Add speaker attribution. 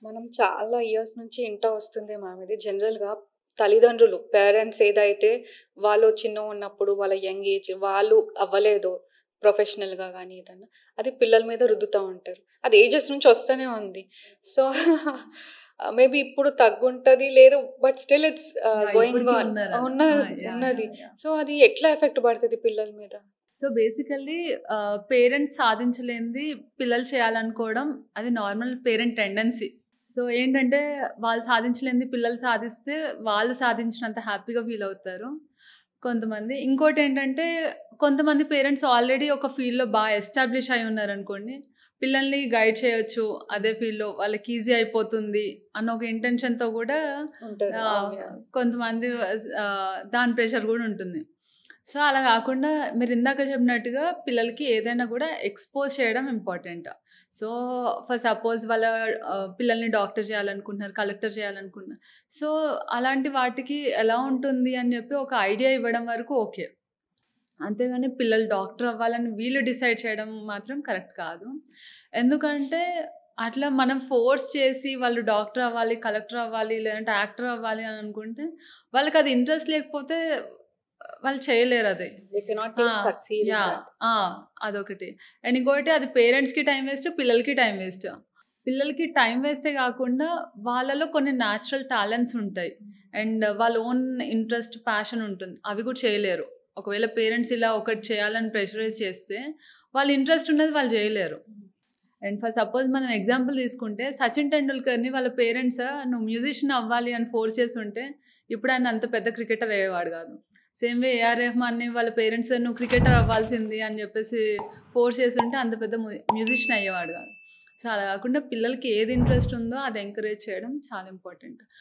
Speaker 1: మనం చాలా ఇయర్స్ నుంచి ఇంటా వస్తుంది మ్యామ్ ఇది. జనరల్‌గా తల్లిదండ్రులు, పేరెంట్స్ ఏదైతే వాళ్ళు చిన్నగున్నప్పుడు వాళ్ళ యంగ్ ఏజ్ వాళ్ళు అవ్వలేదో ప్రొఫెషనల్‌గా గానీ ఏదన్నా, అది పిల్లల మీద రుద్దుతా ఉంటారు. అది ఏజెస్ నుంచి వస్తూనే ఉంది. సో, మేబీ ఇప్పుడు తగ్గుంటది లేదు బట్ స్టిల్ ఇట్స్ గోయింగ్
Speaker 2: ఇప్పటికి
Speaker 1: ఆన్.
Speaker 2: ఉన్నదలా.
Speaker 1: ఉన్నది.
Speaker 2: యాహ్!
Speaker 1: సో, అది ఎట్లా ఎఫెక్ట్ పడతది పిల్లల మీద?
Speaker 2: సో, బేసికల్లీ పేరెంట్స్ సాధించలేనిది పిల్లలు చేయాలనుకోవడం అది నార్మల్ పేరెంట్ టెండెన్సీ. సో, ఏంటంటే వాళ్ళు సాధించలేనిది పిల్లలు సాధిస్తే వాళ్ళు సాధించినంత హ్యాపీగా ఫీల్ అవుతారు కొంతమంది. ఇంకోటేంటంటే కొంతమంది పేరెంట్స్ ఆల్రెడీ ఒక ఫీల్డ్‌లో ఎస్టాబ్లిష్ అయ్యి ఉన్నారనుకోండి. పిల్లల్ని గైడ్ చేయొచ్చు. అదే ఫీల్డ్‌లో వాళ్ళకి ఈజీ అయిపోతుంది అన్న ఒక ఇంటెన్షన్‌తో గూడా
Speaker 1: ఉంటారు.
Speaker 2: ఆహ్,
Speaker 1: అవును. యాహ్!
Speaker 2: కొంతమంది దాని ప్రెషర్ గూడా ఉంటుంది. సో, అలా గాకుండా మీరిందాక చెప్పినట్టుగా పిల్లలకి ఏదైనా గూడా ఎక్స్‌పోజ్ చేయడం ఇంపార్టెంట్. సో, ఫర్ సపోజ్ వాళ్ళ పిల్లల్ని డాక్టర్ చేయాలనుకుంటున్నారు, కలెక్టర్ చేయాలనుకుంటున్నారు. సో, అలాంటి వాటికి ఎలా ఉంటుంది అని జెప్పి ఒక ఐడియా ఇవ్వడం వరకు ఓకే. అంతేగాని పిల్లలు డాక్టర్ అవ్వాలని వీళ్ళు డిసైడ్ చేయడం మాత్రం కరెక్ట్ కాదు. ఎందుకంటే అట్లా మనం ఫోర్స్ చేసి వాళ్ళు డాక్టర్ అవ్వాలి, కలెక్టర్ అవ్వాలి, లేదంటే యాక్టర్ అవ్వాలి అని అనుకుంటే వాళ్ళకది ఇంట్రెస్ట్ లేకపోతే వాళ్ళు చేయలేరది.
Speaker 1: దే కెనాట్
Speaker 2: ఆ!
Speaker 1: Even succeed in
Speaker 2: yeah!
Speaker 1: That.
Speaker 2: ఆ! అదొకటి. అండ్ ఇంకోటి అది పేరెంట్స్‌కి టైమ్ వేస్ట్, పిల్లలకి టైమ్ వేస్ట్. పిల్లలకి టైమ్ వేస్టే గాకుండా వాళ్ళలో కొన్ని న్యాచురల్ టాలెంట్స్ ఉంటాయి. అండ్ వాళ్ళ ఓన్ ఇంట్రెస్ట్, ప్యాషన్ ఉంటుంది. అవి కూడా చేయలేరు. ఒకవేళ పేరెంట్స్ ఇలా ఒకటి చేయాలని ప్రెషరైజ్ చేస్తే వాళ్ళ ఇంట్రెస్ట్ ఉన్నది వాళ్ళు జేయలేరు. అండ్ ఫర్ సపోజ్ మనం ఎగ్జాంపుల్ తీసుకుంటే 'సచిన్ టెండూల్కర్‌ని' వాళ్ళ పేరెంట్స్ "నువ్వు మ్యూజిషియన్ అవ్వాలి" అని ఫోర్స్ చేసుంటే ఇప్పుడు ఆయన అంత పెద్ద క్రికెటర్ అయ్యేవాడు గాదు. సేమ్ వే 'ఏఆర్ రెహమాన్‌ని' వాళ్ళ పేరెంట్స్ "నువ్వు క్రికెటర్ అవ్వాల్సింది" అని జెప్పేసి ఫోర్స్ చేసుంటే అంత పెద్ద మ్యూజిషియన్ అయ్యేవాడు గాదు. సో, అలా గాకుండా పిల్లలకి ఏది ఇంట్రెస్ట్ ఉందో అది ఎంకరేజ్ చేయడం చాలా ఇంపార్టెంట్.